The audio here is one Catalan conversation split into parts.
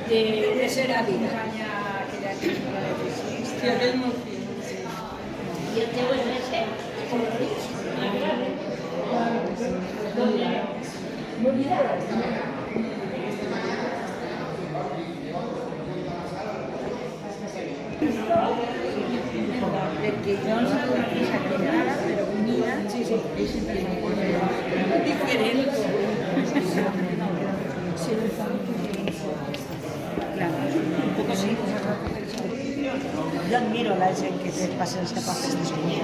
de ceràmica. Sí, aquell molt fi. I el teu és més sec, colorit. Perquè jo no sé una pisa quebrada, però mira, és diferent. Jo admiro la gent que té paciència per aquestes coses.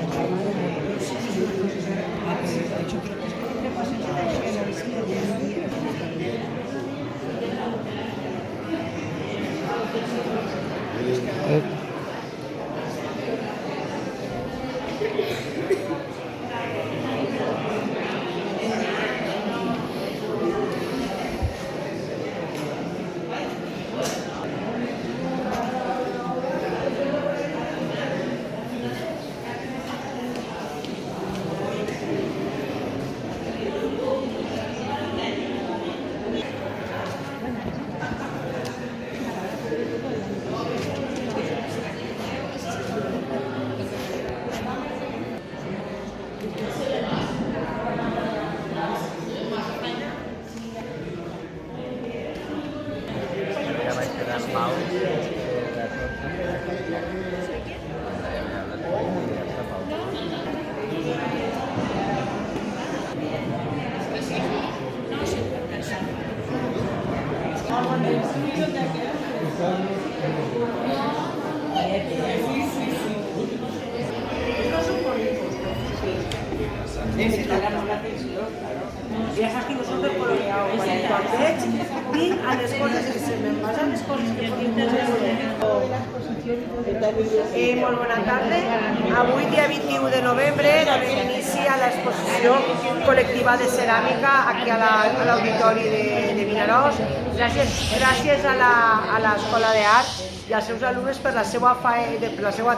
Ja saps que nosaltres coloreàvem quan veig, vinc a les coses que se me'n passen, les coses que molt bona tarda. Avui, dia 21 de novembre, donem inici a l'exposició col·lectiva de ceràmica aquí a l'Auditori de Vinaròs. Gràcies a l'Escola d'Art i als seus alumnes per la seva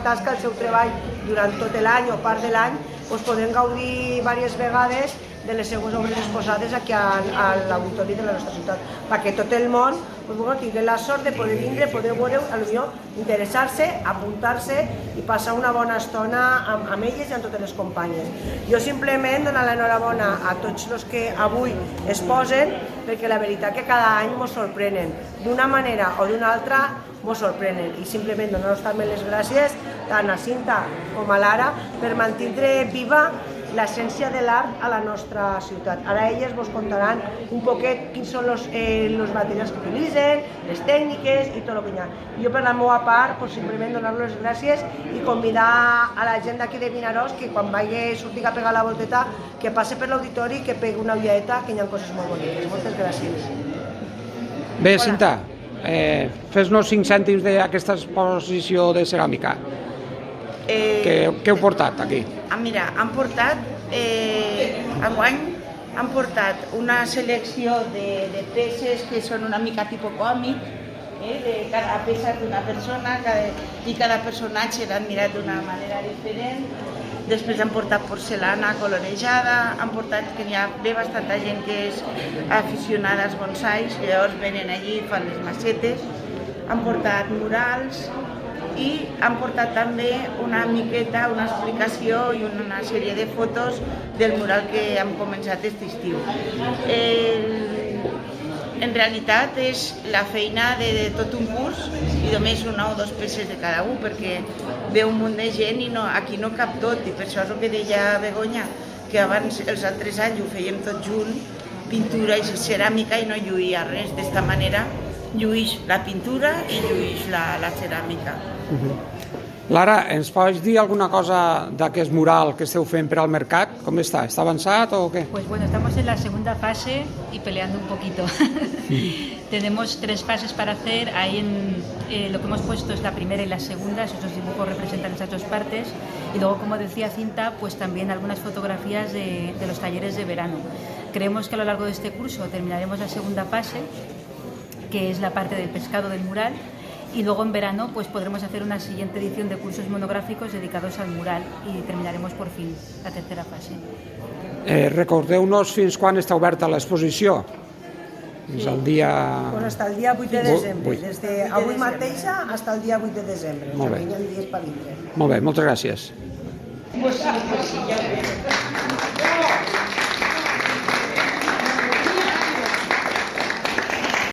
tasca, el seu treball durant tot l'any o part de l'any. Podem gaudir diverses vegades de les seues obres exposades aquí a l'Auditori de la nostra ciutat, perquè tot el món tingui la sort de poder vindre, poder veure, potser interessar-se, apuntar-se i passar una bona estona amb elles i amb totes les companyes. Jo simplement dono l'enhorabona a tots els que avui es posen, perquè la veritat que cada any ens sorprenen, d'una manera o d'una altra ens sorprenen, i simplement donar-los també les gràcies tant a Cinta com a Lara per mantenir viva l'essència de l'art a la nostra ciutat. Ara elles vos contaran un poquet quins són els materials que utilitzen, les tècniques i tot el que hi ha. Jo per la meva part simplement donar-los les gràcies i convidar a la gent d'aquí de Vinaròs que quan vagi a sortir a pegar la volteta que passe per l'auditori i que pegui una ulladeta, que hi ha coses molt boniques. Moltes gràcies. Bé, Cinta, fes-nos 5 cèntims d'aquesta exposició de ceràmica. Què heu portat aquí? Mira, han portat, enguany han portat una selecció de peces que són una mica tipus còmic, de cada peça d'una persona i cada personatge l'han mirat d'una manera diferent. Després han portat porcelana colorejada, han portat que hi ha bastanta gent que és aficionada als bonsais, llavors venen allí i fan les macetes. Han portat murals i han portat també una miqueta, una explicació i una sèrie de fotos del mural que hem començat aquest estiu. En realitat és la feina de tot un curs i només una o dues peces de cada un, perquè ve un munt de gent i aquí no cap tot, i per això és el que deia Begoña, que abans els altres anys ho fèiem tot junt, pintura i ceràmica, i no lluïa res. D'esta manera lluïx la pintura i lluïx la ceràmica. Lara, ens pots dir alguna cosa d'aquest mural que esteu fent per al mercat? Com està? Està avançat o què? Pues bueno, estamos en la segunda fase y peleando un poquito. Tenemos 3 fases para hacer. Ahí lo que hemos puesto es la primera y la segunda, esos dos dibujos representan esas 2 partes. Y luego, como decía Cinta, pues también algunas fotografías de los talleres de verano. Creemos que a lo largo de este curso terminaremos la segunda fase, que es la parte del pescado del mural. Y luego en verano pues podremos hacer una siguiente edición de cursos monográficos dedicados al mural y terminaremos por fin la tercera fase. Recordeu-nos fins quan està oberta l'exposició. Fins al dia... Pues hasta el dia 8 de desembre, des d'avui mateixa fins al dia 8 de desembre. Molt bé. O sigui, hi ha dies per vindre. Molt bé, moltes gràcies. Pues sí, ja ho veig.